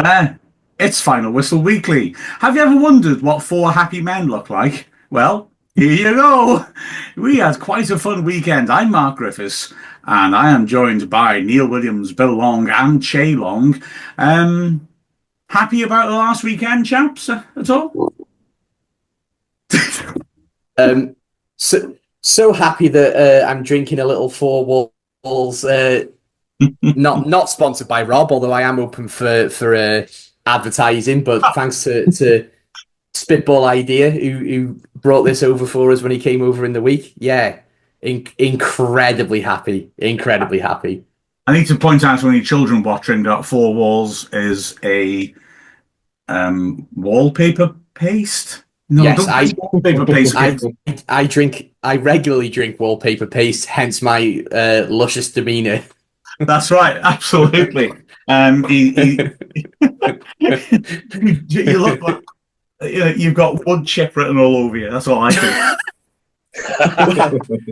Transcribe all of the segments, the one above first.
there. It's Final Whistle Weekly. Have you ever wondered what four happy men look like? Well, here you go. We had quite a fun weekend. I'm Mark Griffiths, and I am joined by Neil Williams, Bill Long, and Chay Long. Happy about the last weekend, chaps, at all? So happy that I'm drinking a little Four Walls. Not sponsored by Rob, although I am open for advertising. But thanks to Spitball Idea who brought this over for us when he came over in the week. Yeah, incredibly happy. I need to point out to any children watching that Four Walls is a wallpaper paste. No, yes, wallpaper paste. I regularly drink wallpaper paste, hence my luscious demeanour. That's right, absolutely. You look like you've got wood chip written all over you. That's all I think.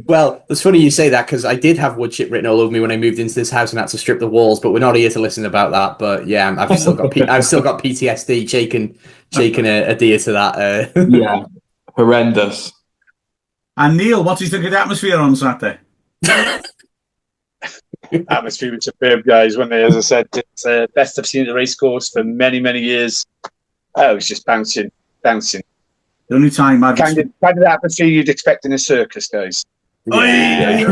Well, it's funny you say that because I did have wood chip written all over me when I moved into this house and had to strip the walls. But we're not here to listen about that. But yeah, I've still got PTSD. Shaking adhere to that. Yeah, horrendous. And Neil, what do you think of the atmosphere on Saturday? Atmosphere was superb, guys. When they, as I said, it's the best I've seen at the racecourse for many, many years. Oh, it was just bouncing. The only time I've kind of atmosphere you'd expect in a circus, guys. Sending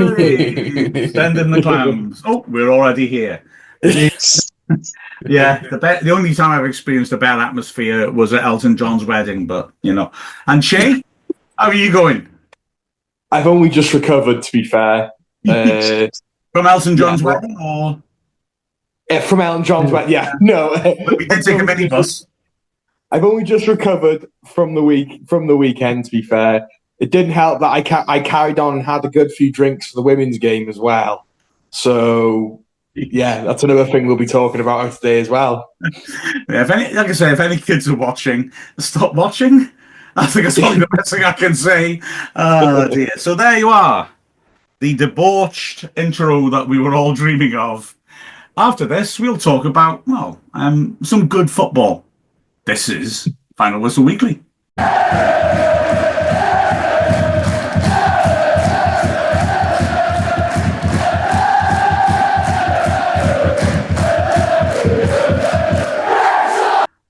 the clowns. Oh, we're already here. Yeah, the only time I've experienced a bad atmosphere was at Elton John's wedding, but And Chay, how are you going? I've only just recovered, to be fair. From Elton John's wedding, or from Elton John's wedding? Yeah, no. We did take a minibus. I've only just recovered from the weekend. To be fair, it didn't help that I carried on and had a good few drinks for the women's game as well. So yeah, that's another thing we'll be talking about today as well. Yeah, if any kids are watching, stop watching. I think that's probably the best thing I can say. Oh dear. So there you are, the debauched intro that we were all dreaming of. After this, we'll talk about some good football. This is Final Whistle Weekly.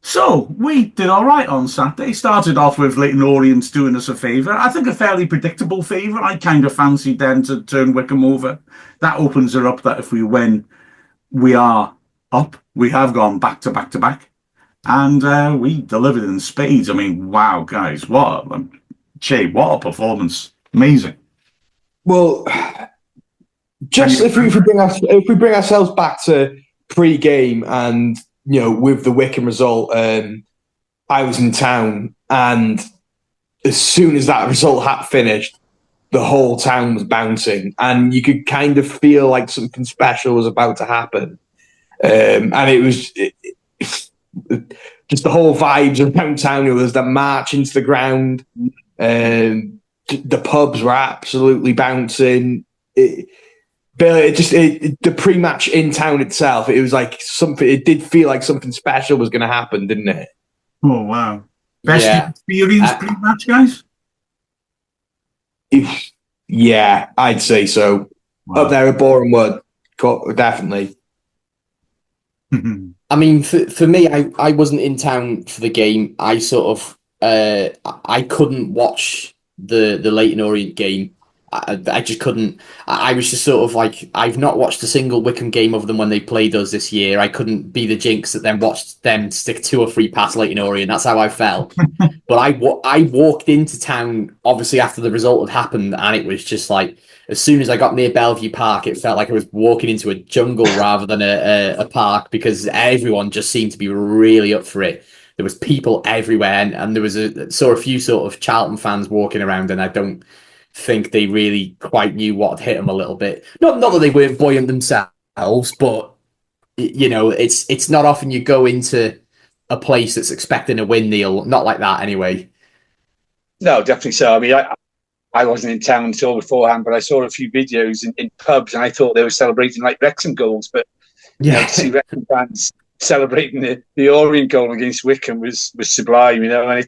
So, we did all right on Saturday. Started off with Leyton Orient doing us a favour. I think a fairly predictable favour. I kind of fancied them to turn Wycombe over. That opens it up that if we win, we are up. We have gone back to back to back. And we delivered in spades. I mean, wow, guys, what a performance! Amazing. Well, just if we bring ourselves back to pre-game, and with the Wycombe result, I was in town, and as soon as that result had finished, the whole town was bouncing, and you could kind of feel like something special was about to happen, and it was. Just the whole vibes around town. There was that march into the ground. The pubs were absolutely bouncing. The pre-match in town itself, it was like something. It did feel like something special was going to happen, didn't it? Oh wow! Best experience pre-match, guys. Yeah, I'd say so. Wow. Up there at Boreham Wood, definitely. I mean, for me, I wasn't in town for the game. I sort of I couldn't watch the Leyton Orient game. I just couldn't. I was just sort of like, I've not watched a single Wycombe game other than when they played us this year. I couldn't be the jinx that then watched them stick 2 or 3 past Leyton Orient. That's how I felt. But I walked into town, obviously, after the result had happened, and it was just like, as soon as I got near Bellevue Park, it felt like I was walking into a jungle rather than a park, because everyone just seemed to be really up for it. There was people everywhere, and there was saw a few sort of Charlton fans walking around, and I don't think they really quite knew what had hit them a little bit. Not that they weren't buoyant themselves, but it's not often you go into a place that's expecting a win, Neil. Not like that, anyway. No, definitely so. I mean, I wasn't in town until beforehand, but I saw a few videos in pubs, and I thought they were celebrating like Wrexham goals. But to see Wrexham fans celebrating the Orient goal against Wycombe was sublime, and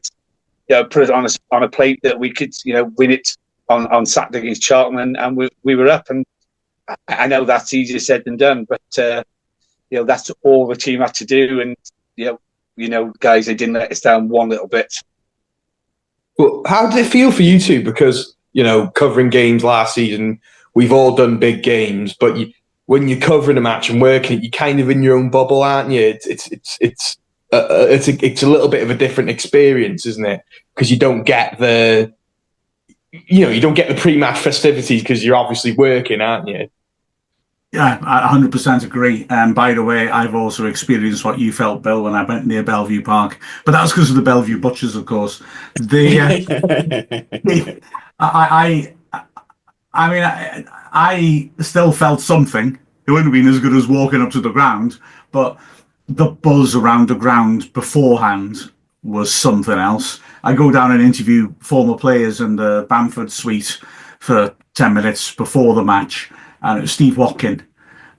it put it on a plate that we could win it on Saturday against Charlton, and we were up. And I know that's easier said than done, but that's all the team had to do, and guys, they didn't let us down one little bit. Well, how did it feel for you two? Because covering games last season, we've all done big games, but when you're covering a match and working it, you're kind of in your own bubble, aren't you? It's a little bit of a different experience, isn't it? Because you don't get the pre-match festivities because you're obviously working, aren't you? Yeah, I 100% agree. And by the way, I've also experienced what you felt, Bill, when I went near Bellevue Park. But that was because of the Bellevue Butchers, of course. I still felt something. It wouldn't have been as good as walking up to the ground, but the buzz around the ground beforehand was something else. I go down and interview former players in the Bamford suite for 10 minutes before the match, and it was Steve Watkin,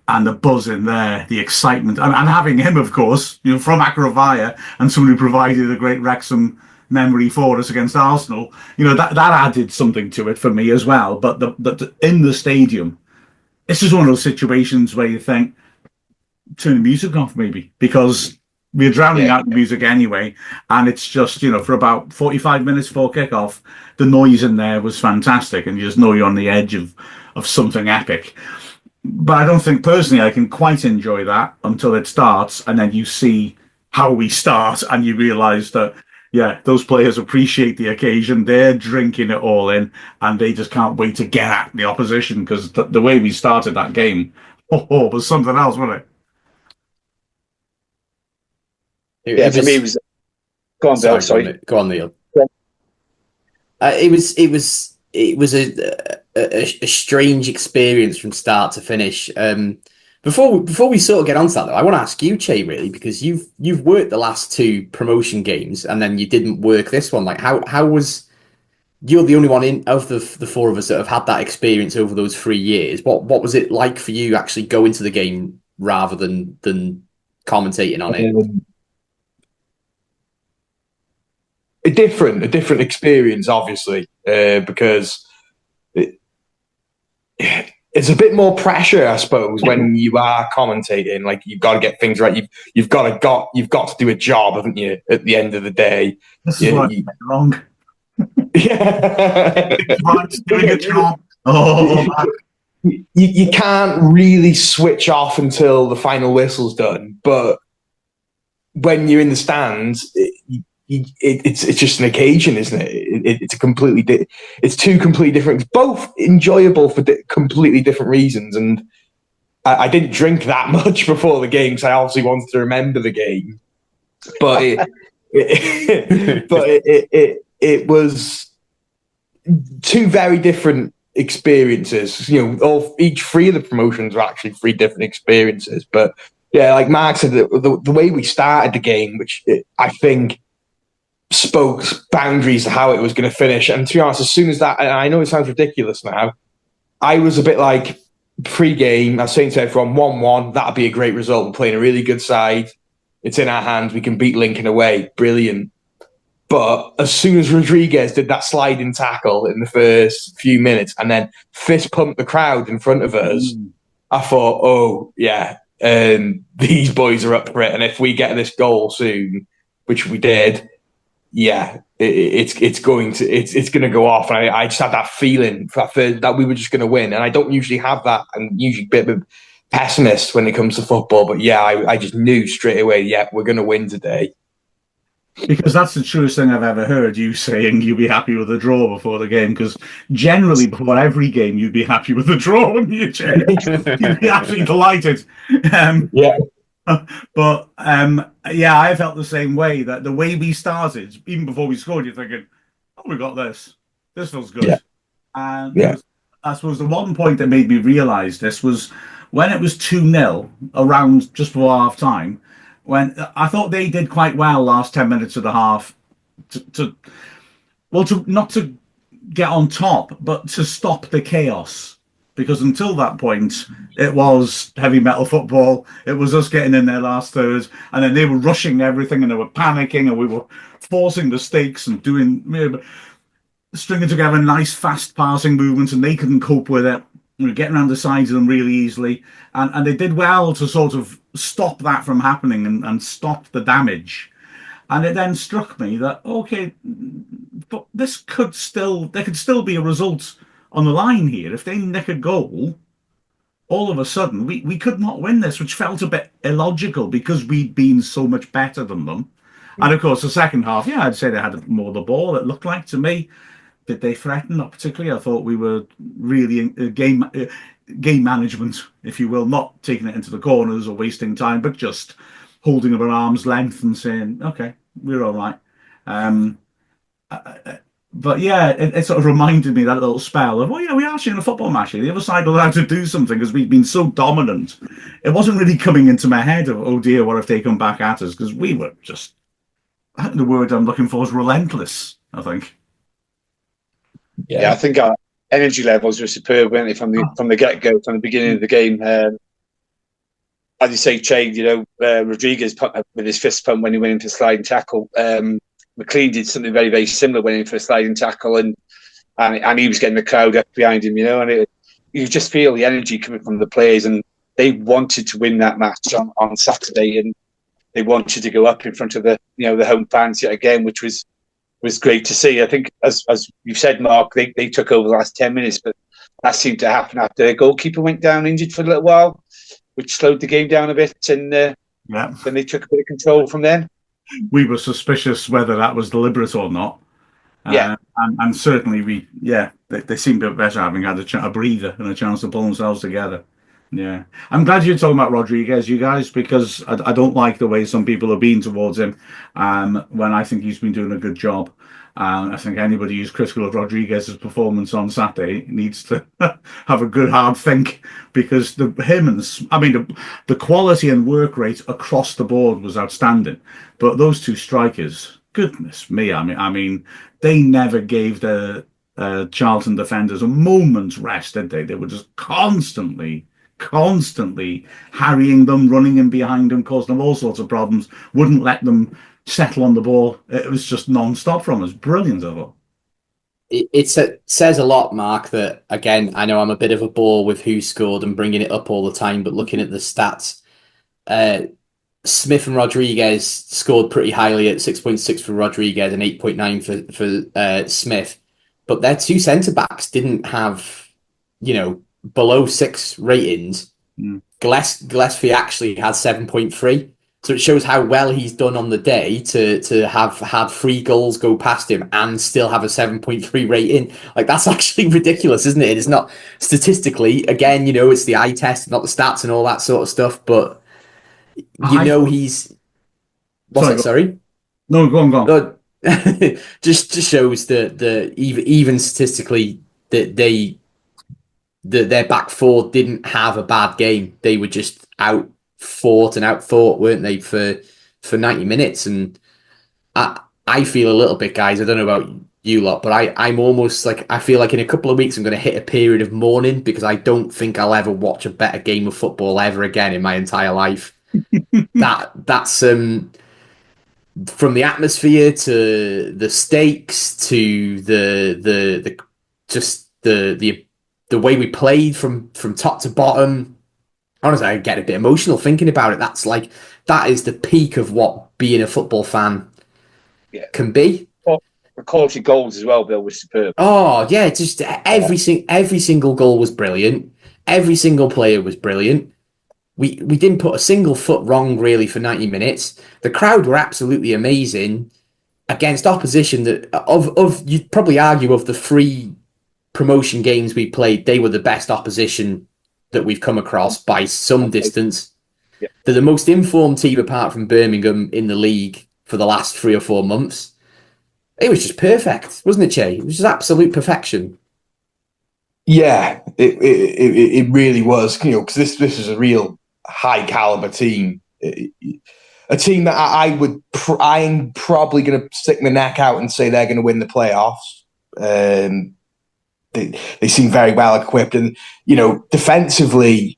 and the buzz in there, the excitement, and having him, of course, from Akrovaya, and someone who provided a great Wrexham memory for us against Arsenal, that added something to it for me as well. But in the stadium, it's just one of those situations where you think, turn the music off maybe, because we're drowning out the music anyway, and it's just for about 45 minutes before kickoff, the noise in there was fantastic, and you just know you're on the edge of something epic. But I don't think personally I can quite enjoy that until it starts, and then you see how we start, and you realise that those players appreciate the occasion. They're drinking it all in, and they just can't wait to get at the opposition, because the way we started that game was something else, wasn't it? For me, it was. Go on, Bill. Sorry. Go on, Neil. It was a strange experience from start to finish. Before we sort of get onto that, though, I want to ask you, Chay, really, because you've worked the last two promotion games, and then you didn't work this one. Like, how was, you're the only one of the four of us that have had that experience over those 3 years. What was it like for you actually going to the game rather than commentating on it? A different experience, obviously, because it's a bit more pressure, I suppose, when you are commentating. Like, you've got to get things right. You've got to do a job, haven't you? At the end of the day, this is what wrong. Yeah, doing a job. Oh, you can't really switch off until the final whistle's done. But when you're in the stands, it's just an occasion, isn't it? It's two completely different, both enjoyable for completely different reasons. And I didn't drink that much before the game because I obviously wanted to remember the game. But it was two very different experiences. Each three of the promotions were actually three different experiences. But yeah, like Mark said, the way we started the game, which I think spoke boundaries to how it was going to finish. And to be honest, as soon as that, and I know it sounds ridiculous now, I was a bit like pre-game, I was saying to everyone, 1-1, that'd be a great result. We're playing a really good side. It's in our hands. We can beat Lincoln away. Brilliant. But as soon as Rodriguez did that sliding tackle in the first few minutes and then fist pumped the crowd in front of us, I thought, oh, yeah, these boys are up for it. And if we get this goal soon, which we did, yeah, it's going to go off. And I just had that feeling that we were just going to win. And I don't usually have that. I'm usually a bit of a pessimist when it comes to football. But yeah, I just knew straight away, yeah, we're going to win today. Because that's the truest thing I've ever heard, you saying you'd be happy with a draw before the game. Because generally, before every game, you'd be happy with a draw, wouldn't you, Chay? You'd be absolutely delighted. Yeah. But yeah, I felt the same way. That the way we started, even before we scored, you're thinking, "Oh, we got this. This feels good." Yeah. And I suppose the one point that made me realise this was when it was 2-0 around just before half time. When I thought they did quite well last 10 minutes of the half to not to get on top, but to stop the chaos because until that point, it was heavy metal football. It was us getting in their last third, and then they were rushing everything, and they were panicking, and we were forcing the stakes and stringing together nice, fast passing movements, and they couldn't cope with it. We were getting around the sides of them really easily, and they did well to sort of stop that from happening and stop the damage. And it then struck me that, okay, but there could still be a result on the line here. If they nick a goal, all of a sudden we could not win this, which felt a bit illogical because we'd been so much better than them. And of course, the second half, yeah, I'd say they had more of the ball. It looked like to me. Did they threaten? Not particularly. I thought we were really in game management, if you will, not taking it into the corners or wasting time, but just holding them at arm's length and saying, "Okay, we're all right." But yeah, it sort of reminded me that little spell of, oh yeah, we are actually in a football match here. The other side will have to do something because we've been so dominant. It wasn't really coming into my head of, oh dear, what if they come back at us? Because we were just, the word I'm looking for is relentless, I think. Yeah, I think our energy levels were superb, weren't they, from the get-go, from the beginning of the game. As you say, Chay, Rodriguez with his fist pump when he went into sliding tackle. McLean did something very, very similar, went in for a sliding tackle, and he was getting the crowd up behind him, and you just feel the energy coming from the players, and they wanted to win that match on Saturday, and they wanted to go up in front of the home fans yet again, which was great to see. I think, as you said, Mark, they took over the last 10 minutes, but that seemed to happen after their goalkeeper went down injured for a little while, which slowed the game down a bit, and then they took a bit of control from then. We were suspicious whether that was deliberate or not. And certainly they seemed a bit better having had a breather and a chance to pull themselves together. Yeah, I'm glad you're talking about Rodriguez, you guys, because I don't like the way some people have been towards him when I think he's been doing a good job. I think anybody who's critical of Rodriguez's performance on Saturday needs to have a good hard think, because the quality and work rate across the board was outstanding. But those two strikers, goodness me, I mean, they never gave the Charlton defenders a moment's rest, did they? They were just constantly harrying them, running in behind them, causing them all sorts of problems, wouldn't let them settle on the ball. It was just non-stop from us. Brilliant, I thought. It says a lot, Mark, that, again, I know I'm a bit of a bore with who scored and bringing it up all the time, but looking at the stats, Smith and Rodriguez scored pretty highly at 6.6 for Rodriguez and 8.9 for Smith, but their two centre-backs didn't have, below 6 ratings. Gillespie actually had 7.3. So it shows how well he's done on the day to have had 3 goals go past him and still have a 7.3 rating. Like, that's actually ridiculous, isn't it? It's not statistically, again, it's the eye test, not the stats and all that sort of stuff, but he's... What's that, sorry? No, go on. just shows that even statistically that their back four didn't have a bad game. They were just outfought and outthought, weren't they, for 90 minutes? And I feel a little bit, guys, I don't know about you lot, but I'm almost like, I feel like in a couple of weeks I'm going to hit a period of mourning, because I don't think I'll ever watch a better game of football ever again in my entire life. That's from the atmosphere to the stakes to the way we played from top to bottom. Honestly, I get a bit emotional thinking about it. That is the peak of what being a football fan can be. Well, the quality goals as well, Bill, was superb. Oh yeah, just every single goal was brilliant. Every single player was brilliant. We didn't put a single foot wrong, really, for 90 minutes. The crowd were absolutely amazing against opposition that you'd probably argue, of the 3 promotion games we played, they were the best opposition that we've come across by some distance. Yeah. They're the most informed team, apart from Birmingham, in the league for the last 3 or 4 months. It was just perfect, wasn't it, Chay? It was just absolute perfection. Yeah, it really was. Because this is a real high caliber team, a team that I'm probably going to stick my neck out and say they're going to win the playoffs. they seem very well equipped, and defensively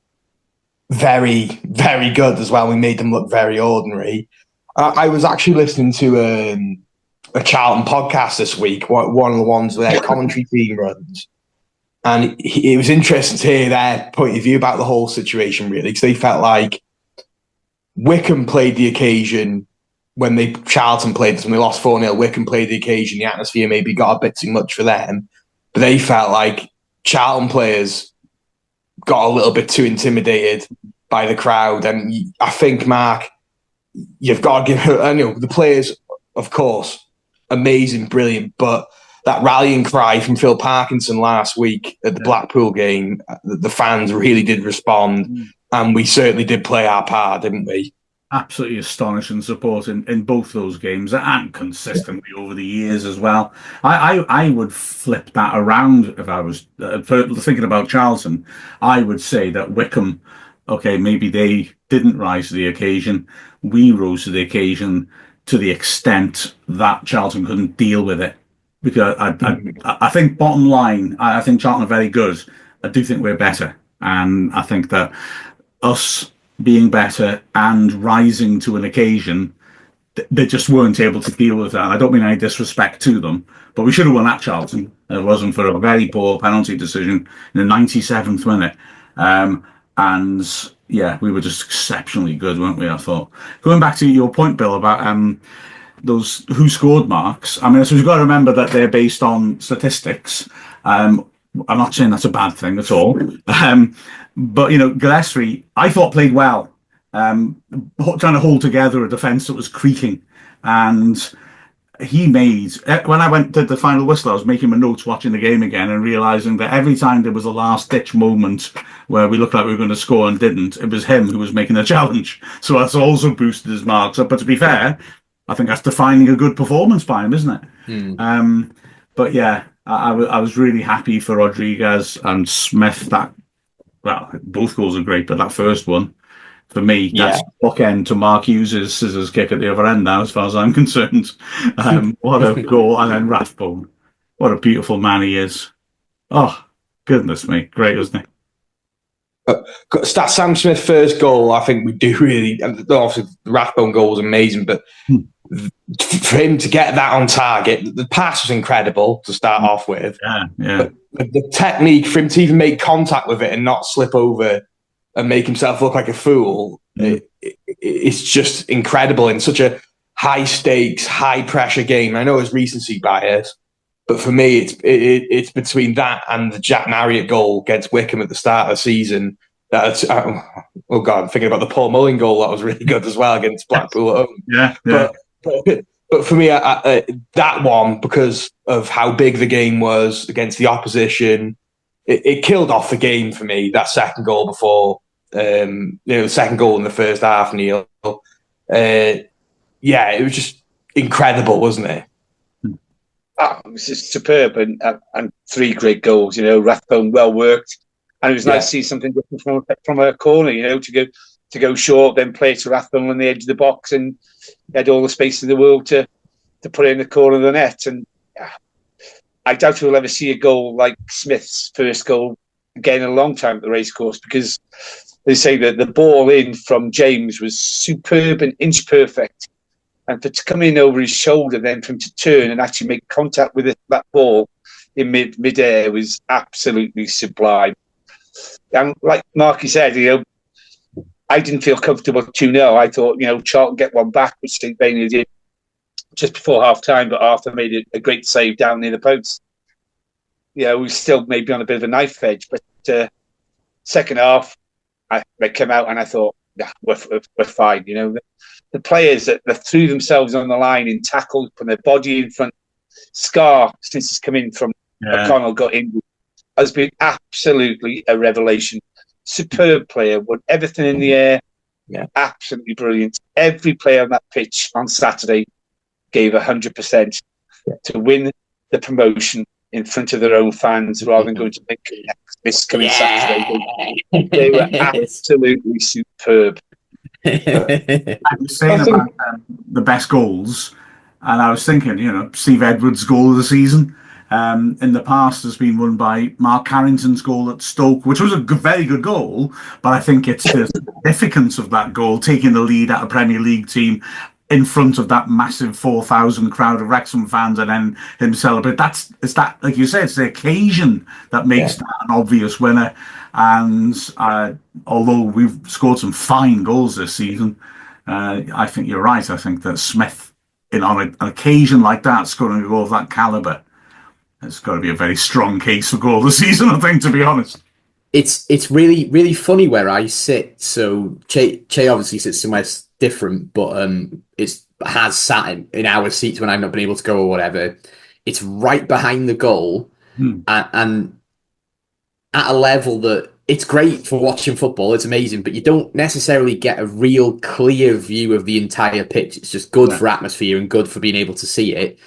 very, very good as well. We made them look very ordinary. I was actually listening to a Charlton podcast this week, one of the ones their commentary team runs. And it was interesting to hear their point of view about the whole situation, really, because they felt like Wycombe played the occasion when Charlton played this, when they lost 4-0. Wycombe played the occasion. The atmosphere maybe got a bit too much for them. But they felt like Charlton players got a little bit too intimidated by the crowd. And I think, Mark, you've got to give the players, of course, amazing, brilliant, but that rallying cry from Phil Parkinson last week at the Blackpool game, the fans really did respond, and we certainly did play our part, didn't we? Absolutely astonishing support in both those games, and consistently over the years as well. I would flip that around if I was thinking about Charlton. I would say that Wycombe, okay, maybe they didn't rise to the occasion. We rose to the occasion to the extent that Charlton couldn't deal with it. Because I think bottom line, I think Charlton are very good. I do think we're better. And I think that us being better and rising to an occasion, they just weren't able to deal with that. I don't mean any disrespect to them, but we should have won at Charlton. It wasn't for a very poor penalty decision in the 97th minute. And yeah, we were just exceptionally good, weren't we, I thought. Going back to your point, Bill, about those who scored marks. I mean, so you've got to remember that they're based on statistics. I'm not saying that's a bad thing at all. But, Gillespie, I thought played well, trying to hold together a defence that was creaking. And he made, when I went to the final whistle, I was making my notes watching the game again and realising that every time there was a last-ditch moment where we looked like we were going to score and didn't, it was him who was making the challenge. So that's also boosted his marks up. But to be fair, I think that's defining a good performance by him, isn't it? But yeah, I was really happy for Rodriguez and Smith. Both goals are great, but that first one, for me, that's bookend to Mark Hughes' scissors kick at the other end now, as far as I'm concerned. What a goal. And then Rathbone. What a beautiful man he is. Oh, goodness me. Great, isn't he? That Sam Smith first goal, I think we do really. Obviously, the Rathbone goal was amazing, but for him to get that on target, the pass was incredible to start off with. Yeah. But the technique for him to even make contact with it and not slip over and make himself look like a fool, it's just incredible in such a high stakes, high pressure game. I know it's recency bias, but for me, it's between that and the Jack Marriott goal against Wycombe at the start of the season. That's oh god, I'm thinking about the Paul Mullin goal. That was really good as well against Blackpool at home. Yeah. But for me, that one, because of how big the game was against the opposition, it killed off the game for me. That second goal before, the second goal in the first half, Neil. It was just incredible, wasn't it? It was just superb, and three great goals. Rathbone well worked, and it was nice to see something different from a corner. To go short, then play to Rathbone on the edge of the box, and he had all the space in the world to put it in the corner of the net. And I doubt we'll ever see a goal like Smith's first goal again in a long time at the racecourse, because they say that the ball in from James was superb and inch perfect. And for it to come in over his shoulder, then for him to turn and actually make contact with that ball in mid-air was absolutely sublime. And like Marky said, I didn't feel comfortable 2-0. I thought, Charlton get one back, which Steve Bainey did just before half-time, but Arthur made a great save down near the post. We still maybe on a bit of a knife edge, but second half, they came out and I thought, we're fine. The players that threw themselves on the line in tackles, put their body in front. Scar, since he's come in from O'Connell, got injured, has been absolutely a revelation. Superb player, won everything in the air. Absolutely brilliant. Every player on that pitch on Saturday gave 100% to win the promotion in front of their own fans, rather than going to make this coming Saturday. They were absolutely superb. I was saying about the best goals, and I was thinking, Steve Edwards' goal of the season. in the past has been won by Mark Carrington's goal at Stoke, which was a very good goal. But I think it's the significance of that goal, taking the lead at a Premier League team in front of that massive 4,000 crowd of Wrexham fans, and then him celebrate. It's that, like you said, it's the occasion that makes that an obvious winner. And although we've scored some fine goals this season, I think you're right. I think that Smith, on an occasion like that, scoring a goal of that calibre, it's got to be a very strong case for goal of the season, I think, to be honest. It's really, really funny where I sit. So Chay obviously sits somewhere different, but has sat in our seats when I've not been able to go or whatever. It's right behind the goal, and at a level that it's great for watching football. It's amazing, but you don't necessarily get a real clear view of the entire pitch. It's just good for atmosphere and good for being able to see it.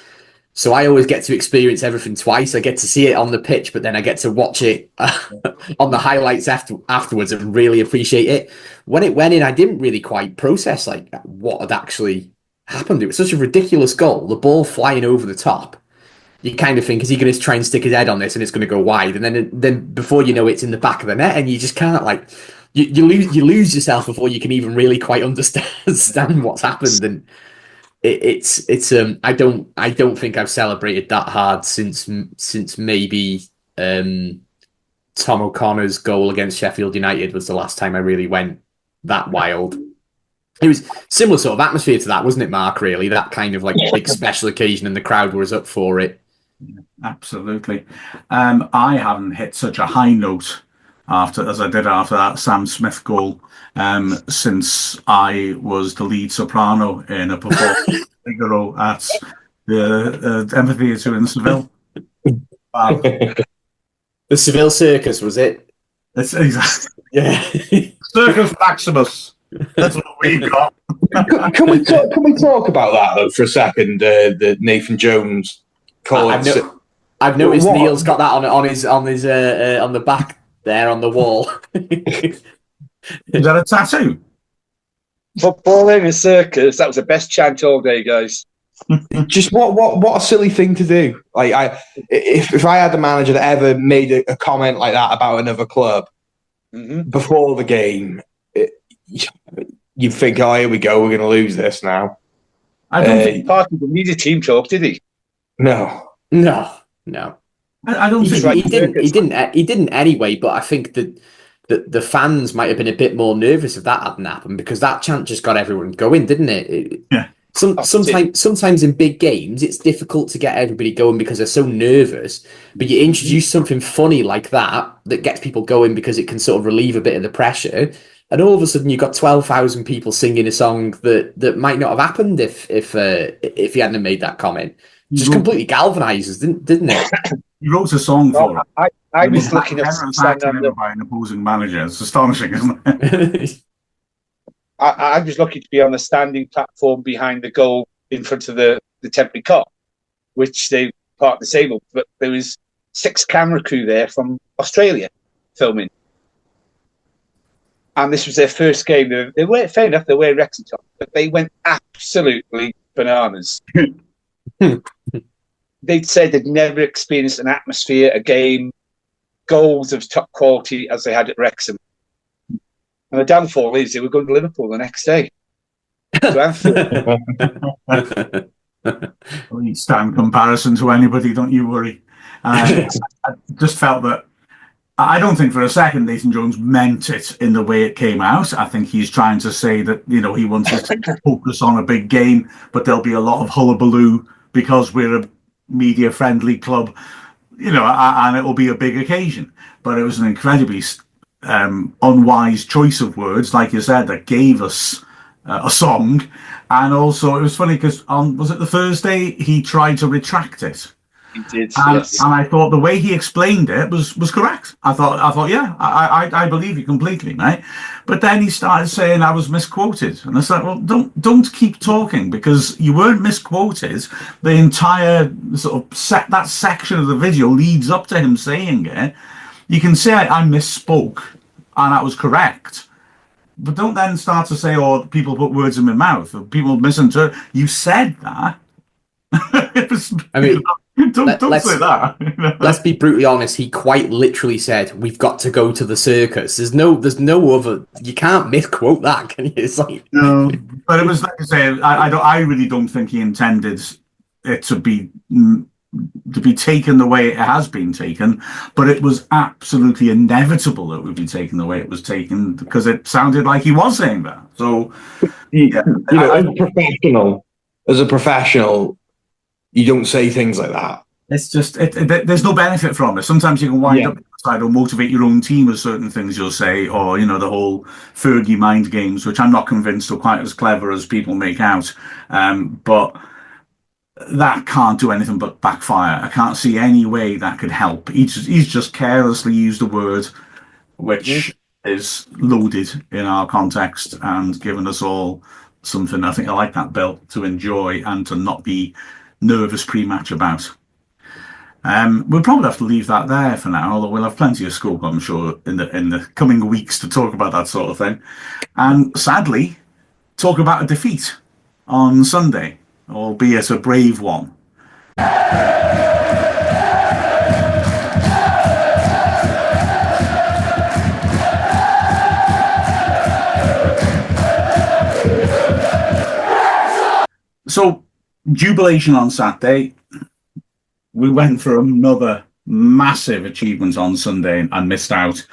So I always get to experience everything twice. I get to see it on the pitch, but then I get to watch it on the highlights afterwards and really appreciate it. When it went in, I didn't really quite process like what had actually happened. It was such a ridiculous goal. The ball flying over the top. You kind of think, is he going to try and stick his head on this and it's going to go wide? And then before you know it's in the back of the net, and you just can't like you lose yourself before you can even really quite understand what's happened. And it's I don't think I've celebrated that hard since maybe Tom O'Connor's goal against Sheffield United was the last time I really went that wild. It was similar sort of atmosphere to that, wasn't it, Mark? Really, that kind of like big special occasion, and the crowd was up for it. Absolutely. I haven't hit such a high note as I did after that Sam Smith goal since I was the lead soprano in a performance Figaro at the amphitheatre in Seville. Wow. The Seville Circus, was it? That's exactly. Yeah. Circus Maximus. That's what we've got. Can we talk about that though for a second? The Nathan Jones call. I've noticed Neil's got that on his on the back there on the wall. Is that a tattoo? Football in a circus. That was the best chant all day, guys. Just what a silly thing to do. Like if I had a manager that ever made a comment like that about another club before the game, you'd think, oh, here we go, we're going to lose this now. I don't think Parky didn't need a team talk, did he? No. I don't think he didn't anyway. But I think that the fans might have been a bit more nervous if that hadn't happened, because that chant just got everyone going, didn't it? Yeah. Sometimes in big games, it's difficult to get everybody going because they're so nervous. But you introduce something funny like that gets people going because it can sort of relieve a bit of the pressure. And all of a sudden, you've got 12,000 people singing a song that might not have happened if he hadn't made that comment. Just completely galvanizes, didn't it? He wrote a song for it. I was looking at by an opposing manager. It's astonishing, isn't it? I was lucky to be on the standing platform behind the goal in front of the temporary cot, which they part disabled. But there was 6 camera crew there from Australia filming. And this was their first game. They were fair enough, they were Wrexham, but they went absolutely bananas. They'd said they'd never experienced an atmosphere, a game, goals of top quality as they had at Wrexham. And the downfall is they were going to Liverpool the next day. We stand comparison to anybody, don't you worry. I just felt that I don't think for a second Nathan Jones meant it in the way it came out. I think he's trying to say that, he wants us to focus on a big game, but there'll be a lot of hullabaloo because we're a media-friendly club, and it will be a big occasion. But it was an incredibly unwise choice of words, like you said, that gave us a song. And also, it was funny because was it the Thursday, he tried to retract it. He did, yes. And I thought the way he explained it was correct. I thought, yeah, I believe you completely, right? But then he started saying I was misquoted, and I said, well, don't keep talking, because you weren't misquoted. The entire sort of that section of the video leads up to him saying it. You can say I misspoke, and that was correct. But don't then start to say, oh, people put words in my mouth, or people misinterpret. You said that. Don't let's say that. let's be brutally honest. He quite literally said, "We've got to go to the circus." There's no other. You can't misquote that, can you? It's like No, but it was like I say. I really don't think he intended it to be taken the way it has been taken, but it was absolutely inevitable that it would be taken the way it was taken because it sounded like he was saying that. So, yeah, as a professional, you don't say things like that. it's just there's no benefit from it. Sometimes you can wind up inside or motivate your own team with certain things you'll say, or the whole Fergie mind games, which I'm not convinced are quite as clever as people make out. But that can't do anything but backfire. I can't see any way that could help. He's just carelessly used a word which is loaded in our context and given us all something, I think, I like that, Bill, to enjoy and to not be nervous pre-match about. We'll probably have to leave that there for now, although we'll have plenty of scope, I'm sure, in the coming weeks to talk about that sort of thing. And sadly, talk about a defeat on Sunday, albeit a brave one. So, jubilation on Saturday. We went for another massive achievement on Sunday and missed out.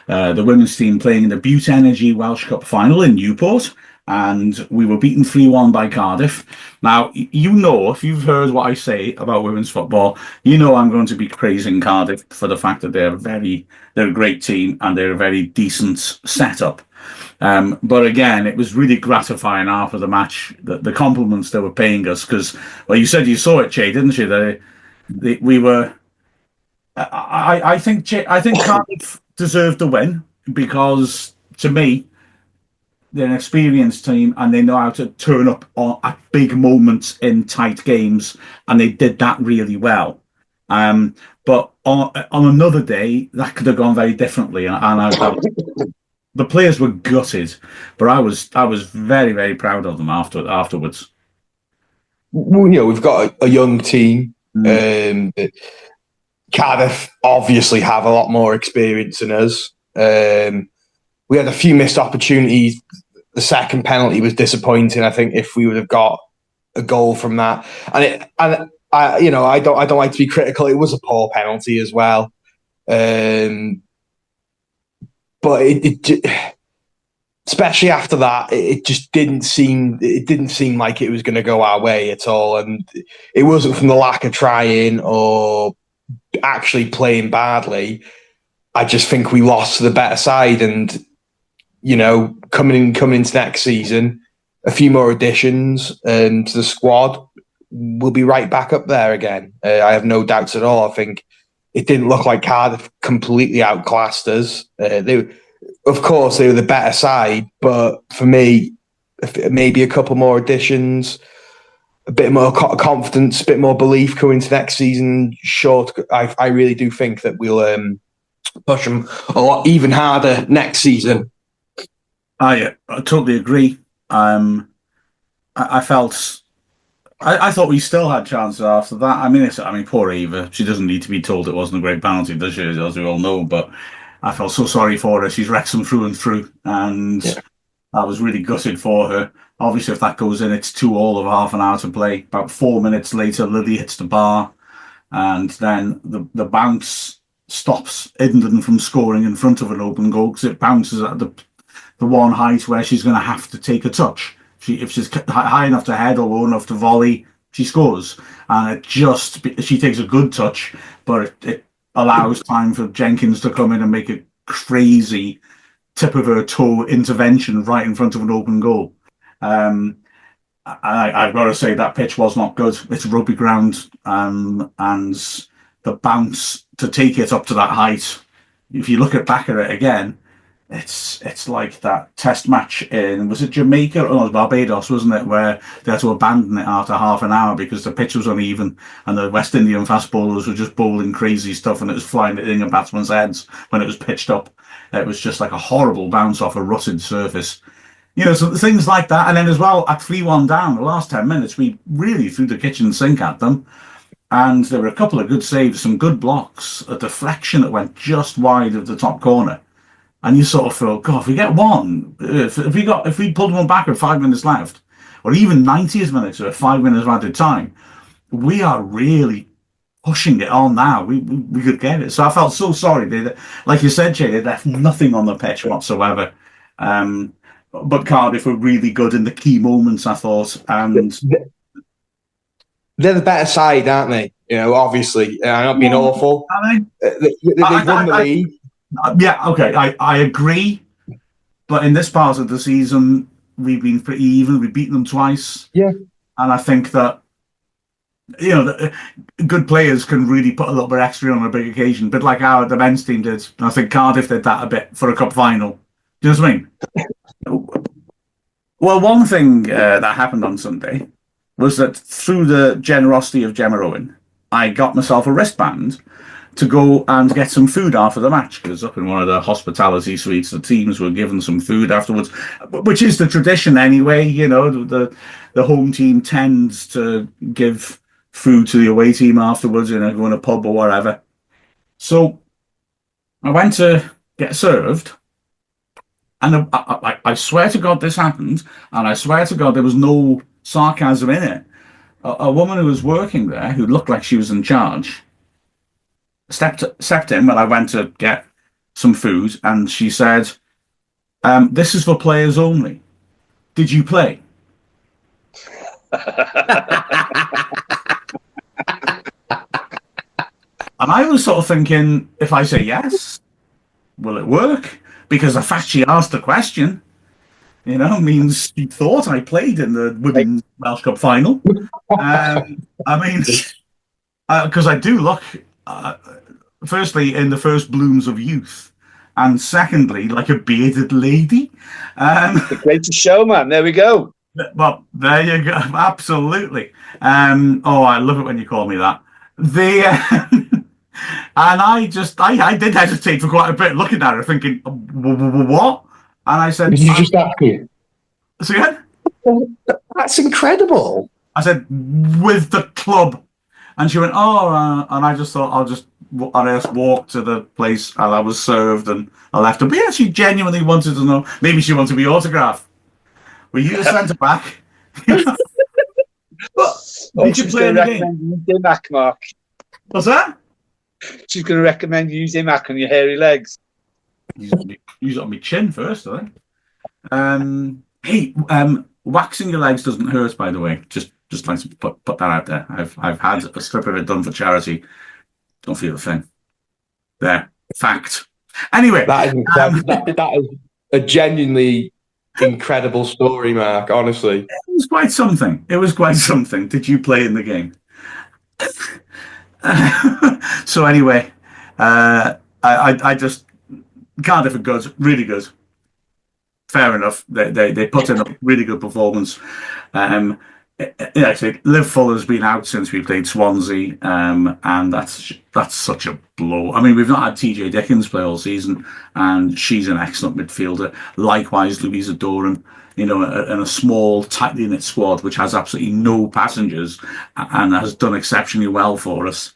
The women's team playing in the Bute Energy Welsh Cup final in Newport, and we were beaten 3-1 by Cardiff. Now, if you've heard what I say about women's football, I'm going to be praising Cardiff for the fact that they're a great team and they're a very decent setup. But again, it was really gratifying after the match, the compliments they were paying us, because, well, you said you saw it, Chay, didn't you? We were. I think Cardiff deserved the win because, to me, they're an experienced team and they know how to turn up at big moments in tight games, and they did that really well. But on another day, that could have gone very differently, the players were gutted, but I was very, very proud of them afterwards. Well, we've got a young team. Cardiff obviously have a lot more experience than us. We had a few missed opportunities. The second penalty was disappointing. I think if we would have got a goal from that, and I don't like to be critical. It was a poor penalty as well. But it especially after that, it just didn't seem like it was going to go our way at all. And it wasn't from the lack of trying or actually playing badly. I just think we lost to the better side. And, coming into next season, a few more additions to the squad, we'll be right back up there again. I have no doubts at all. I think it didn't look like Cardiff completely outclassed us. Of course, they were the better side, but for me, maybe a couple more additions, a bit more confidence, a bit more belief going into next season. I really do think that we'll push them a lot even harder next season. I totally agree. I thought we still had chances after that. I mean, poor Eva. She doesn't need to be told it wasn't a great penalty, does she? As we all know, but I felt so sorry for her. She's Wrexham through and through, and I was really gutted for her. Obviously, if that goes in, it's 2-2 of half an hour to play. About 4 minutes later, Lily hits the bar, and then the bounce stops Indon from scoring in front of an open goal because it bounces at the one height where she's going to have to take a touch. If she's high enough to head or low enough to volley, she scores. And she takes a good touch, but it allows time for Jenkins to come in and make a crazy tip of her toe intervention right in front of an open goal. I've got to say that pitch was not good. It's rugby ground, and the bounce to take it up to that height, if you look back at it again, it's like that test match was it Jamaica? Oh, it was Barbados, wasn't it? Where they had to abandon it after half an hour because the pitch was uneven and the West Indian fast bowlers were just bowling crazy stuff and it was flying in the batsmen's heads when it was pitched up. It was just like a horrible bounce off a rutted surface. So things like that. And then as well, at 3-1 down, the last 10 minutes, we really threw the kitchen sink at them. and there were a couple of good saves, some good blocks, a deflection that went just wide of the top corner. And you sort of feel, God, if we get one, if we pulled one back with 5 minutes left, or even 90th minutes or 5 minutes added time, we are really pushing it on now. We could get it. So I felt so sorry. Like you said, Chay, they left nothing on the pitch whatsoever. But Cardiff were really good in the key moments, I thought. And they're the better side, aren't they? Obviously, not being awful. Are they? They won the league. Yeah, okay, I agree. But in this part of the season, we've been pretty even. We've beaten them twice. Yeah. And I think that, good players can really put a little bit extra on a big occasion, but like the men's team did. And I think Cardiff did that a bit for a cup final. Do you know what I mean? Well, one thing that happened on Sunday was that through the generosity of Gemma Owen, I got myself a wristband to go and get some food after the match, because up in one of the hospitality suites, the teams were given some food afterwards, which is the tradition anyway. The home team tends to give food to the away team afterwards, go in a pub or whatever. So I went to get served, and I swear to God this happened, and I swear to God there was no sarcasm in it. A woman who was working there, who looked like she was in charge, stepped in when I went to get some food, and she said, "This is for players only. Did you play?" And I was sort of thinking, if I say yes, will it work? Because the fact she asked the question, means she thought I played in the Women's Welsh Cup final. Because I do look, firstly, in the first blooms of youth, and secondly, like a bearded lady. The greatest showman. There we go. Well, there you go. Absolutely. I love it when you call me that. And I did hesitate for quite a bit, looking at her, thinking, what? And I said, Did you just ask me? So again? That's incredible. I said, with the club. And she went, and I just thought, I just walked to the place, and I was served, and I left her. But yeah, she genuinely wanted to know. Maybe she wanted my autograph. Were you the centre back? Did you play in the game? Mac, Mark. What's that? She's going to recommend you use Imac on your hairy legs. Use it on my chin first, I think. Hey, waxing your legs doesn't hurt, by the way. Just like to put that out there. I've had a strip of it done for charity. Don't feel a thing. There, fact. Anyway, that is a genuinely incredible story, Mark. Honestly, it was quite something. Did you play in the game? So anyway, I just Cardiff are good, really good. Fair enough. They put in a really good performance. Actually, Liv Fuller's been out since we played Swansea, and that's such a blow. I mean, we've not had TJ Dickens play all season, and she's an excellent midfielder. Likewise, Louisa Doran. In a small, tightly knit squad which has absolutely no passengers and has done exceptionally well for us.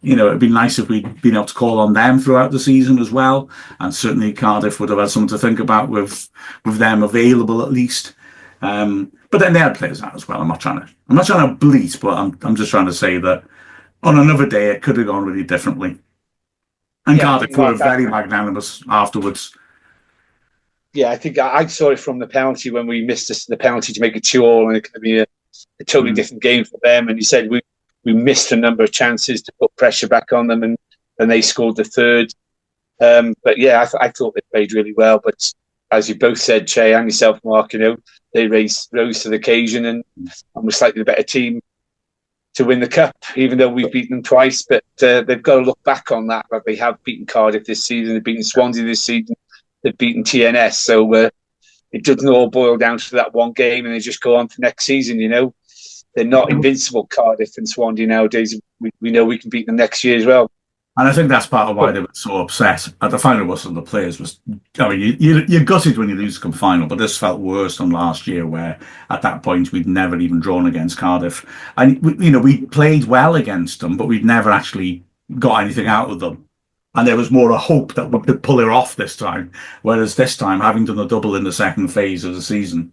It'd be nice if we'd been able to call on them throughout the season as well, and certainly Cardiff would have had something to think about with them available at least. But then they had players out as well. I'm not trying to bleat, but I'm just trying to say that on another day it could have gone really differently. And Cardiff were very magnanimous afterwards. Yeah, I think I saw it from the penalty when we missed the penalty to make it 2-2, and it could be a totally different game for them. And you said we missed a number of chances to put pressure back on them, and they scored the third. But yeah, I thought they played really well. But as you both said, Chay and yourself, Mark, they rose to the occasion and were slightly the better team to win the cup, even though we've beaten them twice. But they've got to look back on that. Like, they have beaten Cardiff this season, they've beaten Swansea this season, they've beaten TNS. So it doesn't all boil down to that one game, and they just go on to next season. They're not invincible, Cardiff and Swansea nowadays. We know we can beat them next year as well. And I think that's part of why they were so upset. At the final whistle, the players was. I mean, you're gutted when you lose the cup final, but this felt worse than last year, where at that point we'd never even drawn against Cardiff, and we played well against them, but we'd never actually got anything out of them. And there was more a hope that we could pull it off this time. Whereas this time, having done the double in the second phase of the season,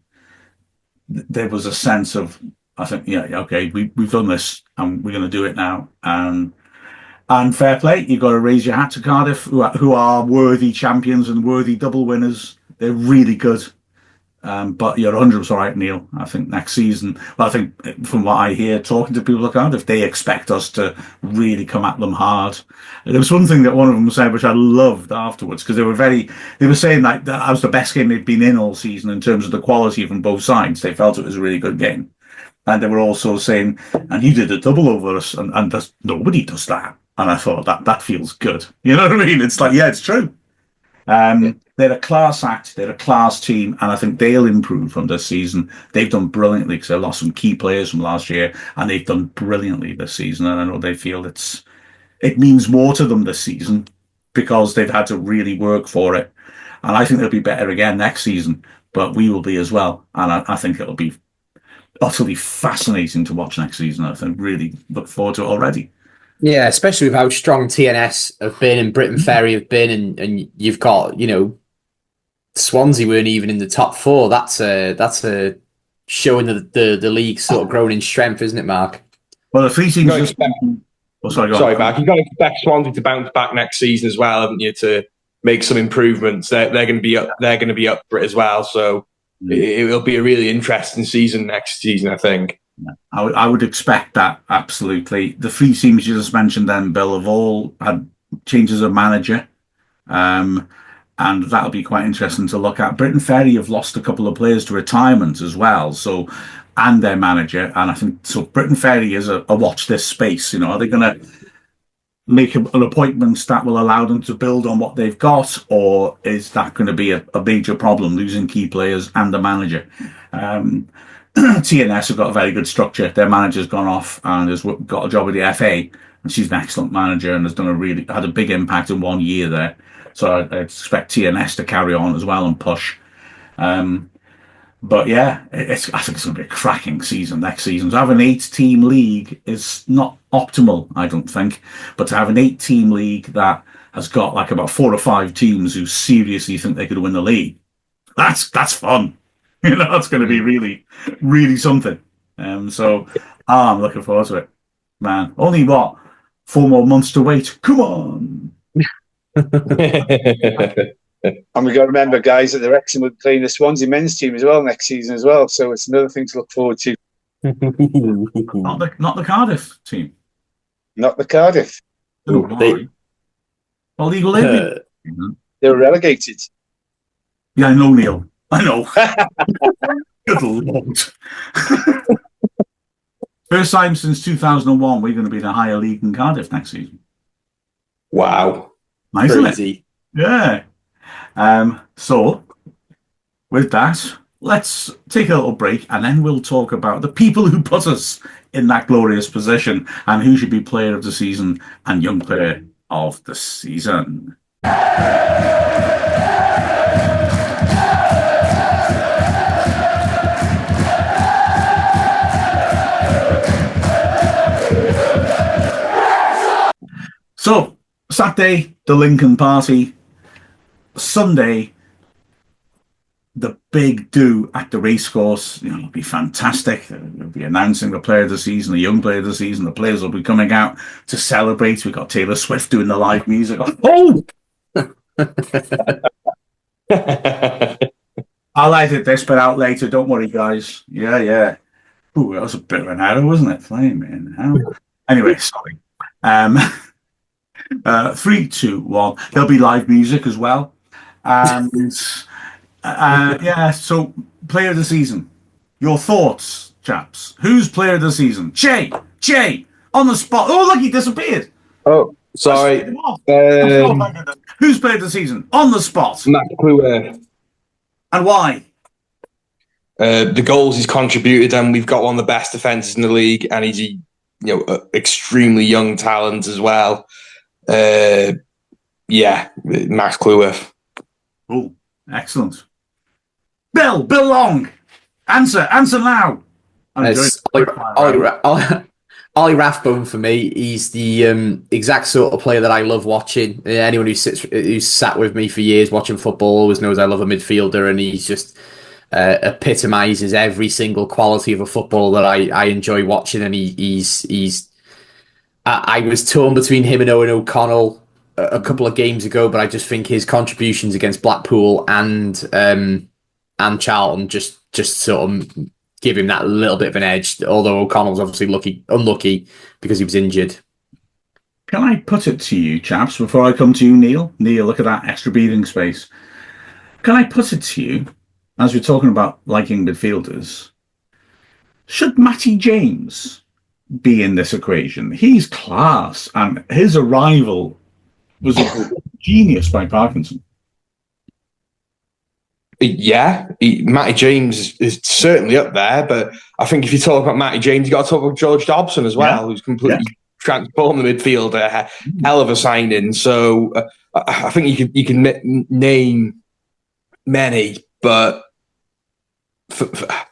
there was a sense of, I think, yeah, okay, we've done this and we're going to do it now. And fair play, you've got to raise your hat to Cardiff, who are worthy champions and worthy double winners. They're really good. But you're 100% right, Neil. I think next season, well, I think from what I hear, talking to people at Cardiff, they expect us to really come at them hard. There was one thing that one of them said, which I loved afterwards, because they were saying like that was the best game they'd been in all season in terms of the quality from both sides. They felt it was a really good game. And they were also saying, and you did a double over us, and nobody does that. And I thought that feels good. You know what I mean? It's like, yeah, it's true. They're a class act, they're a class team, and I think they'll improve from this season. They've done brilliantly because they lost some key players from last year, and they've done brilliantly this season. And I know they feel it means more to them this season because they've had to really work for it. And I think they'll be better again next season, but we will be as well. And I think it'll be utterly fascinating to watch next season. I think really look forward to it already. Yeah, especially with how strong TNS have been and Britain Ferry have been, and you've got, Swansea weren't even in the top four. That's a showing that the league's sort of grown in strength, isn't it, Mark? Well, the three teams. Sorry, Mark. You've got to expect Swansea to bounce back next season as well, haven't you? To make some improvements. They're going to be up. They're going to be up for it as well. So it will be a really interesting season next season, I think. I would expect that, absolutely. The three teams you just mentioned then, Bill, have all had changes of manager. And that'll be quite interesting to look at. Britain Ferry have lost a couple of players to retirement as well, and their manager. And I think so. Britain Ferry is a watch this space. Are they going to make an appointment that will allow them to build on what they've got, or is that going to be a major problem, losing key players and the manager? TNS have got a very good structure. Their manager's gone off and has got a job with the FA, and she's an excellent manager and has had a big impact in 1 year there. So I expect TNS to carry on as well and push. But yeah, I think it's going to be a cracking season next season. To have an 8-team league is not optimal, I don't think. But to have an 8-team league that has got like about 4 or 5 teams who seriously think they could win the league, that's fun. That's going to be really, really something. So I'm looking forward to it, man. Only 4 more months to wait. Come on. And we got to remember, guys, that the Wrexham will be playing the Swansea men's team as well next season as well. So it's another thing to look forward to. Not the Cardiff team. Not the Cardiff. Well, Eagle Live. They were relegated. Yeah, I know, Neil. I know. Good Lord. First time since 2001 we're going to be in a higher league than Cardiff next season. Wow. Nice, crazy. Isn't it? Yeah. So, with that, let's take a little break and then we'll talk about the people who put us in that glorious position and who should be player of the season and young player of the season. So, Saturday, the Lincoln Party. Sunday, the big do at the racecourse. It'll be fantastic. We'll be announcing the player of the season, the young player of the season. The players will be coming out to celebrate. We've got Taylor Swift doing the live music. Oh! I'll edit this bit out later. Don't worry, guys. Yeah. Ooh, that was a bit of an arrow, wasn't it? Flaming hell. Anyway, sorry. 3, 2, 1. There'll be live music as well. And so player of the season. Your thoughts, chaps. Who's player of the season? Chay, on the spot. Oh, look, he disappeared. Oh, sorry. Who's player of the season? On the spot. Matt Kluwer. And why? The goals he's contributed, and we've got one of the best defences in the league, and he's extremely young talent as well. Yeah, Max Cleworth. Oh, excellent. Bill Long, answer now. I'm enjoying It's Ollie Rathbone for me. He's the exact sort of player that I love watching. Anyone who's sat with me for years watching football always knows I love a midfielder, and he's just epitomizes every single quality of a footballer that I enjoy watching. And he's I was torn between him and Owen O'Connell a couple of games ago, but I just think his contributions against Blackpool and Charlton just sort of give him that little bit of an edge. Although O'Connell's obviously unlucky because he was injured. Can I put it to you, chaps, before I come to you, Neil? Neil, look at that extra breathing space. Can I put it to you, as we're talking about liking midfielders, should Matty James be in this equation? He's class, and his arrival was a genius by Parkinson. Yeah, Matty James is certainly up there, but I think if you talk about Matty James, you got to talk about George Dobson as well, who's completely transformed the midfield. Hell of a signing. So I think you can name many, but the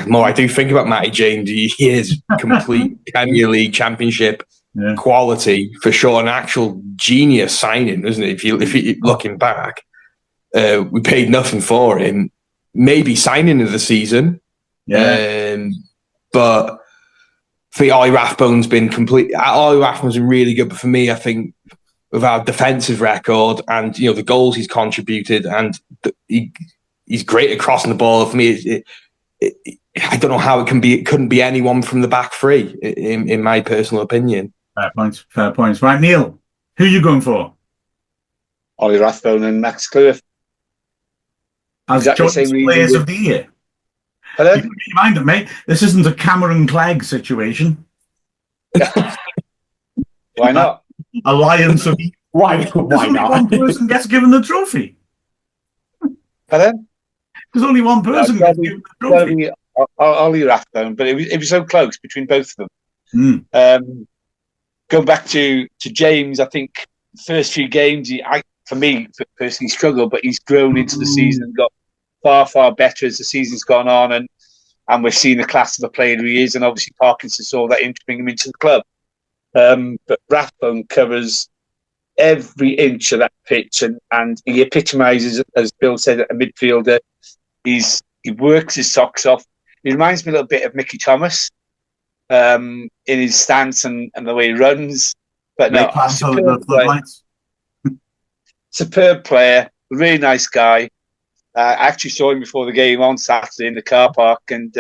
more I do think about Matty James, he is complete Premier League Championship quality for sure, an actual genius signing, isn't it? If you looking back. We paid nothing for him. Maybe signing of the season. But I think Ollie Rathbone's been complete. Ollie Rathbone's been really good. But for me, I think with our defensive record and the goals he's contributed, and he's great at crossing the ball. For me, I don't know how it can be. It couldn't be anyone from the back three, in my personal opinion. Fair points. Right, Neil, who are you going for? Ollie Rathbone and Max Cleworth. As joint players of the year. Hello? Keep in mind, mate, this isn't a Cameron Clegg situation. Why not? Alliance of why not? One person gets given the trophy. Hello? There's only one person gets given the trophy. Ollie Rathbone, but it was so close between both of them. Going back to James, I think the first few games, for me personally, struggled, but he's grown into the season and got far better as the season's gone on, and we've seen the class of a player he is, and obviously Parkinson saw that in to bring him into the club. But Rathbone covers every inch of that pitch, and he epitomises, as Bill said, a midfielder. He works his socks off. He reminds me a little bit of Mickey Thomas in his stance and the way he runs. But no, superb player, really nice guy. I actually saw him before the game on Saturday in the car park, and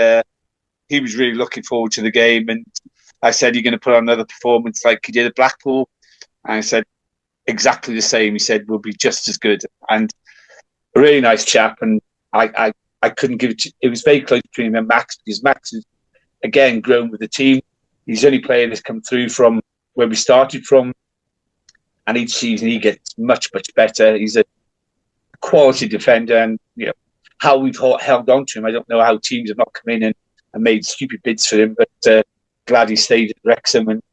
he was really looking forward to the game. And I said, "You're going to put on another performance like you did at Blackpool?" And I said, "Exactly the same." He said, "We'll be just as good." And a really nice chap. And I couldn't give it. It was very close between him and Max, because Max has again grown with the team. He's the only player that's come through from where we started from, and each season he gets much better. He's a quality defender, and how we've held on to him, I don't know how teams have not come in and made stupid bids for him, but glad he stayed at Wrexham. And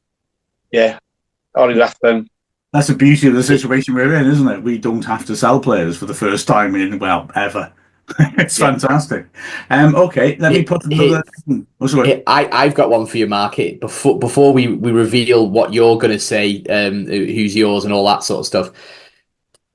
Ollie Rathbone. That's the beauty of the situation we're in, isn't it? We don't have to sell players for the first time in ever. It's fantastic. Okay, let me put another. I've got one for you, Mark. Before we reveal what you're going to say, who's yours, and all that sort of stuff,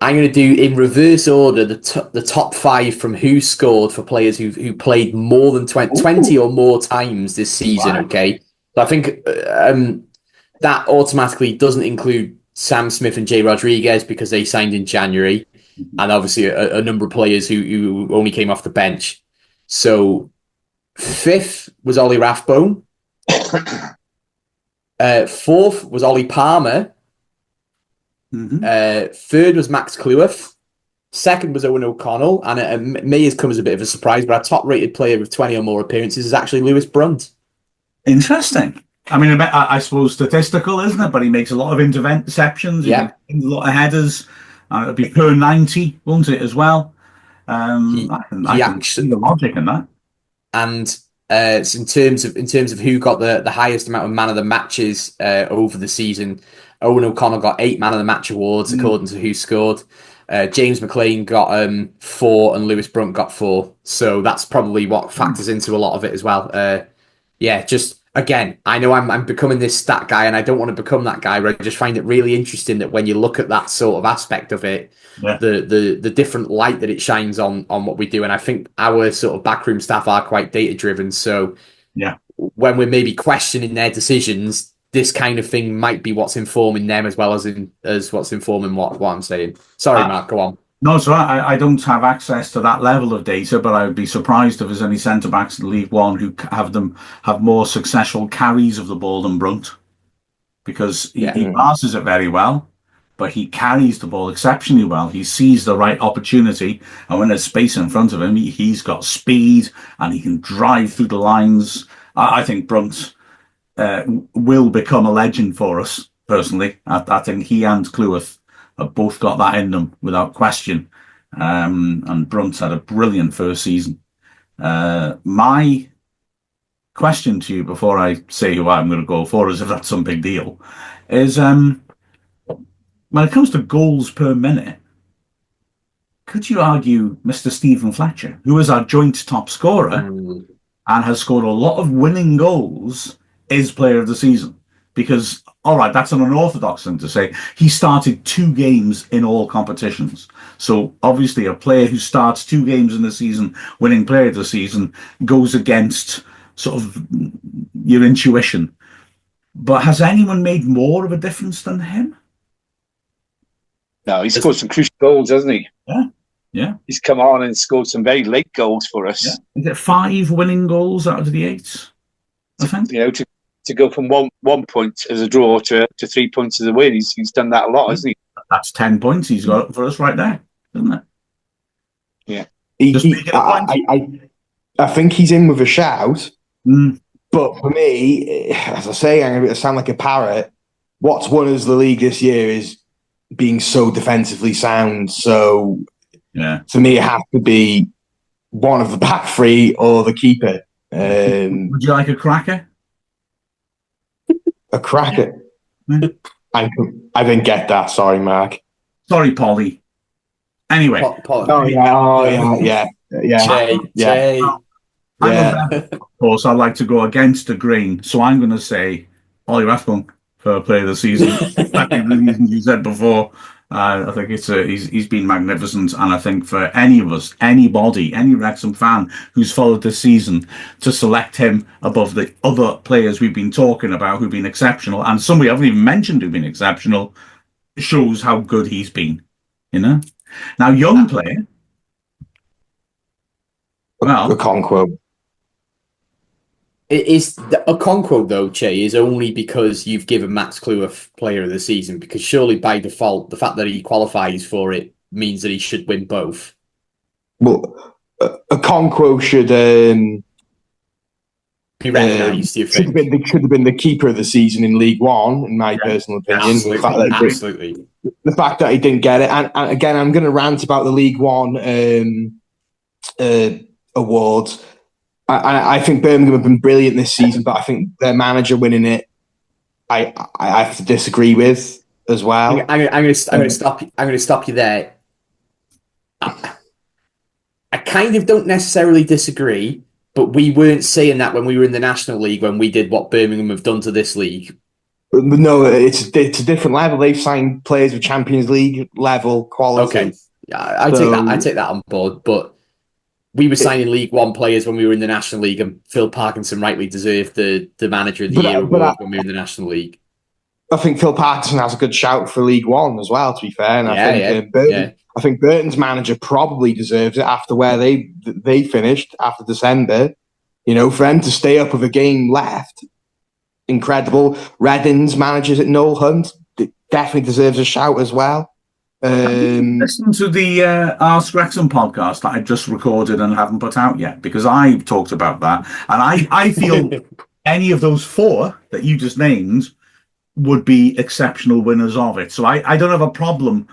I'm going to do in reverse order the top five from who scored for players who played more than 20 or more times this season. Wow. Okay, so I think that automatically doesn't include Sam Smith and Jay Rodriguez because they signed in January. And obviously a number of players who only came off the bench. So fifth was Ollie Rathbone. Fourth was Ollie Palmer. Third was Max Cleworth. Second was Owen O'Connell. And it may have come as a bit of a surprise, but our top-rated player with 20 or more appearances is actually Lewis Brunt. Interesting. I mean, I suppose statistical, isn't it? But he makes a lot of interceptions. Yeah. A lot of headers. It'll be per 90, won't it, as well? I can see the logic in that. And So in terms of who got the highest amount of man of the matches over the season, Owen O'Connor got 8 man of the match awards according to who scored. James McLean got 4 and Lewis Brunt got 4. So that's probably what factors into a lot of it as well. Just again, I know I'm becoming this stat guy, and I don't want to become that guy. But I just find it really interesting that when you look at that sort of aspect of it, the different light that it shines on what we do. And I think our sort of backroom staff are quite data driven. So when we're maybe questioning their decisions, this kind of thing might be what's informing them as well as what's informing what I'm saying. Sorry, Mark, go on. No, so I don't have access to that level of data, but I would be surprised if there's any centre backs in League One who have more successful carries of the ball than Brunt, because he passes it very well, but he carries the ball exceptionally well. He sees the right opportunity, and when there's space in front of him, he's got speed and he can drive through the lines. I think Brunt will become a legend for us personally. I think he and Cleworth have both got that in them without question. And Brunt's had a brilliant first season. My question to you before I say who I'm going to go for, as if that's some big deal, is when it comes to goals per minute, could you argue Mr. Stephen Fletcher, who is our joint top scorer and has scored a lot of winning goals, is player of the season? Because, all right, that's an unorthodox thing to say. He started 2 games in all competitions. So obviously a player who starts 2 games in the season, winning player of the season, goes against sort of your intuition. But has anyone made more of a difference than him? No, he's scored some crucial goals, hasn't he? Yeah. He's come on and scored some very late goals for us. Yeah. Is it 5 winning goals out of the 8? I think. You know, to go from one point as a draw to 3 points as a win, he's done that a lot, hasn't he? That's 10 points he's got for us right there, isn't it? Yeah. I think he's in with a shout. But for me, as I say, I'm going to sound like a parrot. What's won us the league this year is being so defensively sound. So for me, it has to be one of the back 3 or the keeper. Would you like a cracker? A cracker? I didn't get that. Sorry, Mark. Sorry, Polly. Anyway. Yeah. Chay. Of course, I'd like to go against the grain, so I'm going to say Ollie Rathbone for player of the season. Exactly the reasons you said before. I think he's been magnificent, and I think for any of us, anybody, any Wrexham fan who's followed this season, to select him above the other players we've been talking about who've been exceptional, and some we haven't even mentioned who've been exceptional, shows how good he's been. You know. Now, young player. Well, Okonkwo. It is Okonkwo though, Chay, is only because you've given Max Cleworth player of the season, because surely by default the fact that he qualifies for it means that he should win both. Well, Okonkwo should be recognised. You think should have been the keeper of the season in League One, in my personal opinion. Absolutely. The fact that he didn't get it, and again, I'm going to rant about the League One awards. I think Birmingham have been brilliant this season, but I think their manager winning it, I have to disagree with as well. I'm going to stop. I'm going to stop you there. I kind of don't necessarily disagree, but we weren't saying that when we were in the National League when we did what Birmingham have done to this league. No, it's a different level. They've signed players with Champions League level quality. Okay, yeah, I take that on board, but. We were signing League One players when we were in the National League, and Phil Parkinson rightly deserved the Manager of the Year award when we were in the National League. I think Phil Parkinson has a good shout for League One as well, to be fair. And I think Burton's manager probably deserves it after where they finished after December. You know, for them to stay up with a game left, incredible. Redding's managers at Noel Hunt definitely deserves a shout as well. Listen to the Ask Wrexham podcast that I just recorded and haven't put out yet, because I talked about that, and I feel any of those 4 that you just named would be exceptional winners of it. So I don't have a problem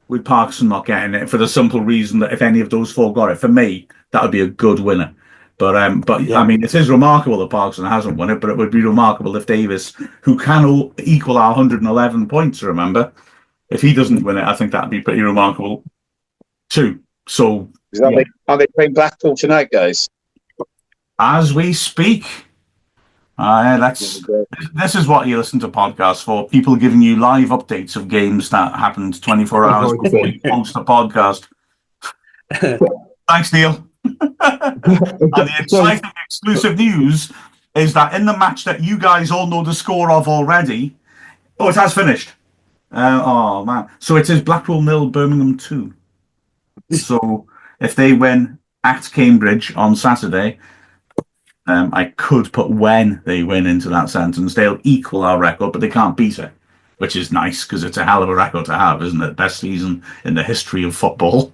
with Parkinson not getting it, for the simple reason that if any of those 4 got it, for me, that would be a good winner. But Yeah. I mean, it is remarkable that Parkinson hasn't won it, but it would be remarkable if Davis, who can equal our 111 points, remember, if he doesn't win it, I think that'd be pretty remarkable too. So, Are they playing Blackpool tonight, guys? as we speak, this is what you listen to podcasts for, people giving you live updates of games that happened 24 hours before you post a podcast. Thanks, Neil. And the exciting exclusive news is that in the match that you guys all know the score of already, it has finished. Oh, man. So it is Blackpool 0, Birmingham 2. So if they win at Cambridge on Saturday, I could put when they win into that sentence. They'll equal our record, but they can't beat it, which is nice because it's a hell of a record to have, isn't it? Best season in the history of football.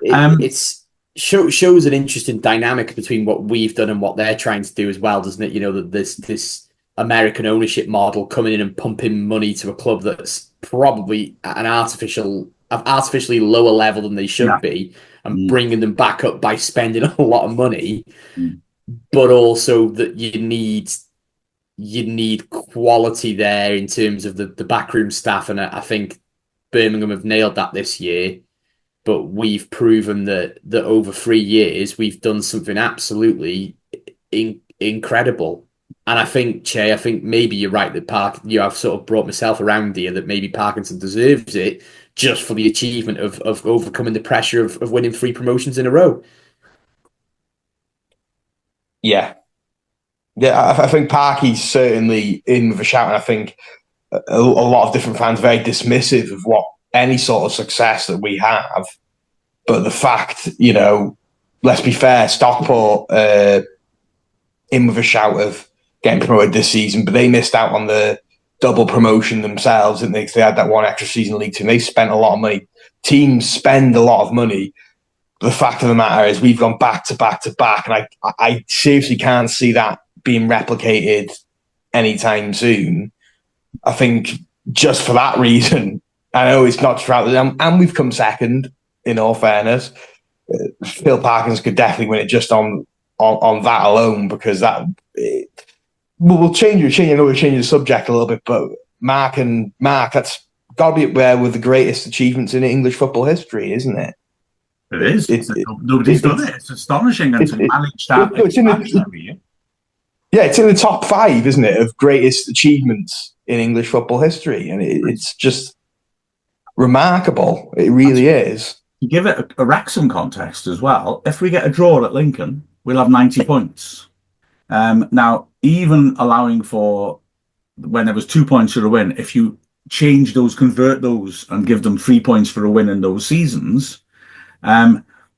It's shows an interesting dynamic between what we've done and what they're trying to do as well, doesn't it? You know, that this American ownership model coming in and pumping money to a club that's probably at an artificially lower level than they should be, and bringing them back up by spending a lot of money, but also that you need quality there in terms of the backroom staff, and I think Birmingham have nailed that this year. But we've proven that over 3 years we've done something absolutely incredible. And I think, Chay, maybe you're right that I've sort of brought myself around here that maybe Parkinson deserves it just for the achievement of overcoming the pressure of winning 3 promotions in a row. Yeah. Yeah, I think Parky's certainly in with a shout, and I think a lot of different fans are very dismissive of what any sort of success that we have. But the fact, you know, let's be fair, Stockport in with a shout of getting promoted this season, but they missed out on the double promotion themselves, didn't they? Because they had that one extra season in League Two. They spent a lot of money. Teams spend a lot of money. The fact of the matter is we've gone back to back to back, and I seriously can't see that being replicated anytime soon. I think just for that reason, I know it's not throughout the and we've come second, in all fairness. Phil Parkinson could definitely win it just on that alone, because that we'll change the subject a little bit, but Mark, that's got to be up there with the greatest achievements in English football history, isn't it? It is. Nobody's done it. It's astonishing and to manage that. It's in the top 5, isn't it, of greatest achievements in English football history, and it's just remarkable. It really is. To give it a Wrexham context as well, if we get a draw at Lincoln, we'll have 90 points. Now, even allowing for when there was 2 points for a win, if you convert those and give them 3 points for a win in those seasons,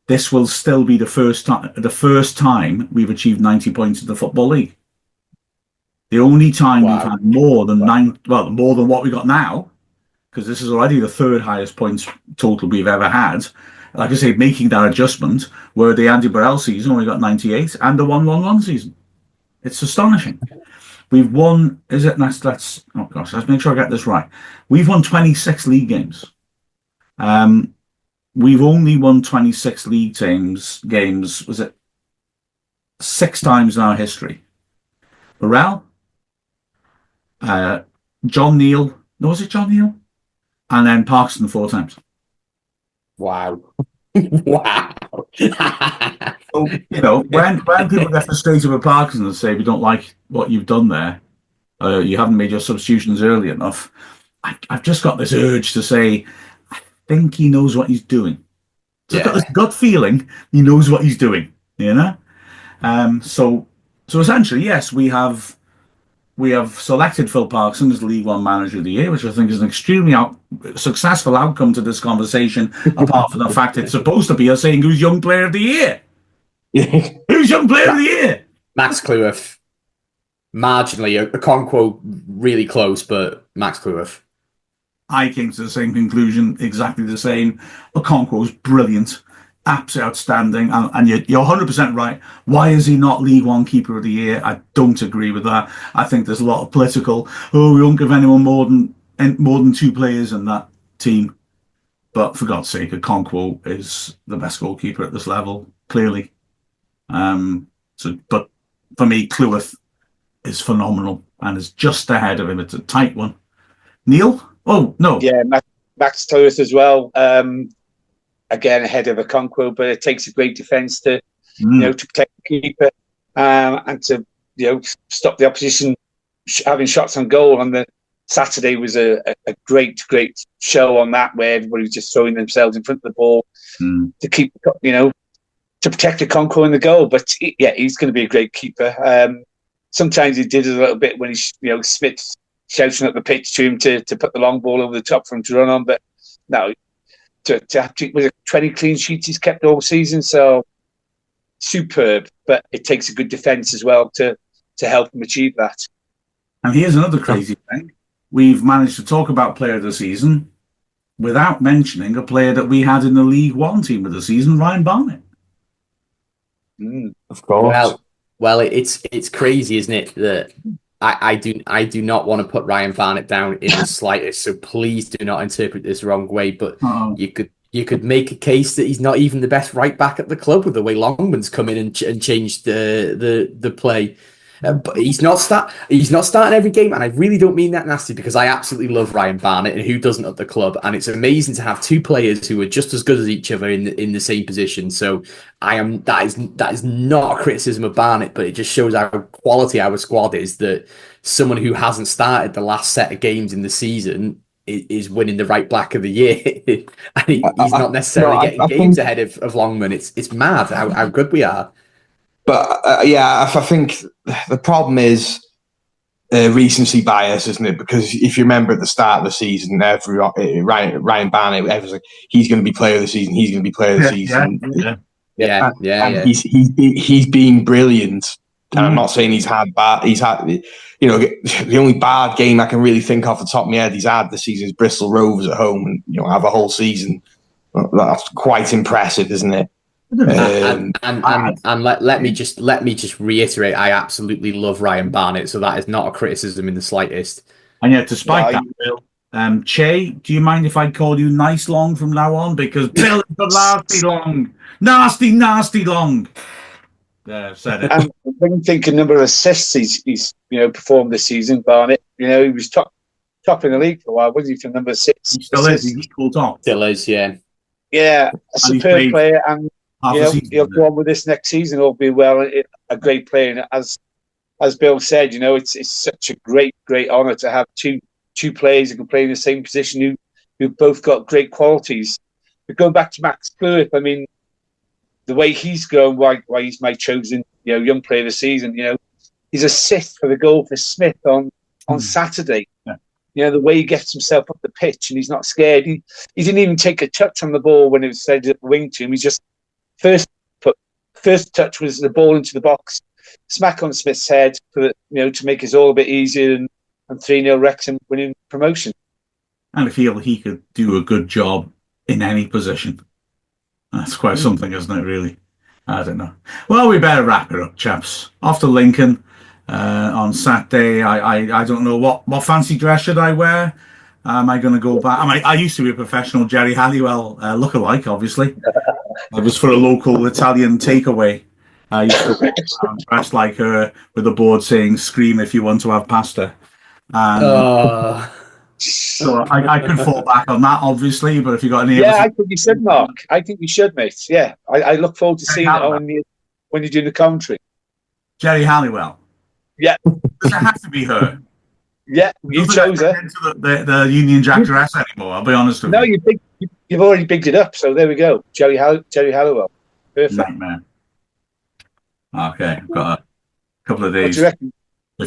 this will still be the first time we've achieved 90 points in the Football League. The only time we've had more than more than what we got now, because this is already the 3rd highest points total we've ever had. Like I say, making that adjustment, where the Andy Burrell season only got 98 and the 1-1-1 season. It's astonishing. We've won, let's make sure I get this right. We've won 26 league games. We've only won 26 league games, was it 6 times in our history? Burrell, John Neal, was it John Neal? And then Parkinson 4 times. Wow. Wow. So, you know, when people get frustrated with Parkinson and say we don't like what you've done there, you haven't made your substitutions early enough, I've just got this urge to say, I think he knows what he's doing. So I've got this gut feeling he knows what he's doing, you know? So essentially, yes, we have selected Phil Parkinson as the League One Manager of the Year, which I think is an extremely successful outcome to this conversation, apart from the fact it's supposed to be us saying who's Young Player of the Year. Who's Young Player of the Year? Max Cleworth. Marginally. A Okonkwo really close, but Max Cleworth. I came to the same conclusion, exactly the same. Okonkwo's brilliant. Absolutely outstanding, and you're 100% right. Why is he not League One Keeper of the Year? I don't agree with that. I think there's a lot of political. We won't give anyone more than 2 players in that team. But for God's sake, Okonkwo is the best goalkeeper at this level, clearly. But for me, Cleworth is phenomenal and is just ahead of him. It's a tight one. Neil? Oh, no. Yeah, Max Cleworth as well. Again, ahead of Okonkwo, but it takes a great defence to to protect the keeper and to stop the opposition having shots on goal. And the Saturday was a great show on that, where everybody was just throwing themselves in front of the ball to keep to protect Okonkwo in the goal. But he's going to be a great keeper. Sometimes he did it a little bit when he Smith shouting at the pitch to him to put the long ball over the top for him to run on, but no. With 20 clean sheets he's kept all season, so superb. But it takes a good defence as well to help him achieve that. And here's another crazy thing. We've managed to talk about player of the season without mentioning a player that we had in the League One team of the season, Ryan Barnett. Of course. Well, it's crazy, isn't it, that I do not want to put Ryan Barnett down in the slightest, so please do not interpret this the wrong way. But you could make a case that he's not even the best right back at the club with the way Longman's come in and changed the play. But he's not starting every game, and I really don't mean that nasty, because I absolutely love Ryan Barnett, and who doesn't at the club? And it's amazing to have two players who are just as good as each other in the same position. So that is not a criticism of Barnett, but it just shows how quality our squad is, that someone who hasn't started the last set of games in the season is winning the right back of the year. And he's not necessarily getting games ahead of Longman. It's mad how good we are. But I think the problem is recency bias, isn't it? Because if you remember at the start of the season, Ryan Barnett, everyone's like, he's going to be player of the season. He's going to be player of the season. Yeah. He's been brilliant. And I'm not saying he's had, the only bad game I can really think off the top of my head he's had this season is Bristol Rovers at home, and have a whole season. That's quite impressive, isn't it? And let me just reiterate, I absolutely love Ryan Barnett, so that is not a criticism in the slightest. And yet, despite that, Bill, Chay, do you mind if I call you Nice Long from now on? Because Bill is the nasty long. Yeah, said it. And when you think a number of assists he's performed this season, Barnett, he was top in the league for a while, wasn't he? For number 6, he still is. He's equal top. Still is, yeah. Yeah, a superb player, and he'll go on with this next season. All be well. A great player, and as Bill said, it's such a great honour to have two players who can play in the same position who both got great qualities. But going back to Max Cleworth, I mean, the way he's grown, why he's my chosen young player of the season. His assist for the goal for Smith on Saturday. Yeah. The way he gets himself up the pitch and he's not scared. He didn't even take a touch on the ball when it was said at the wing to him. He just first touch was the ball into the box, smack on Smith's head for to make it all a bit easier, and 3-0 Wrexham winning promotion. And I feel he could do a good job in any position. That's quite something, isn't it, really? I don't know. Well, we better wrap it up, chaps. Off to Lincoln on Saturday. I don't know what fancy dress should I wear. Am I going to go back? I used to be a professional Jerry Halliwell lookalike, obviously. It was for a local Italian takeaway. I used to walk around dressed like her with a board saying, "Scream if you want to have pasta." So I could fall back on that, obviously, but if you got any... Yeah, I think you should, Mark. I think you should, mate. Yeah, I look forward to seeing it when you're doing the commentary. Jerry Halliwell. Yeah. Does it have to be her? Yeah, you chose her. Into the Union Jack dress anymore, I'll be honest with you. No, you've already bigged it up, so there we go. Jerry Halliwell. Perfect. Nightmare. Okay, I've got a couple of days. What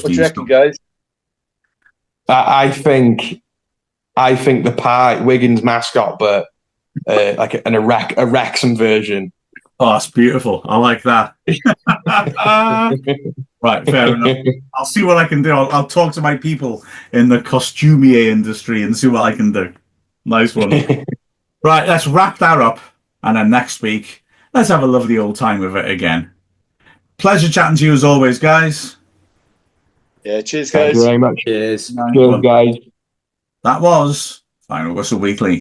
do you reckon, guys? I think the pie, Wigan's mascot, but like a Wrexham version. Oh, that's beautiful. I like that. Right, fair enough. I'll see what I can do. I'll talk to my people in the costumier industry and see what I can do. Nice one. Right, let's wrap that up. And then next week, let's have a lovely old time with it again. Pleasure chatting to you as always, guys. Yeah, cheers, guys. Thank you very much. Cheers. Cheers, guys. That was Final Whistle Weekly.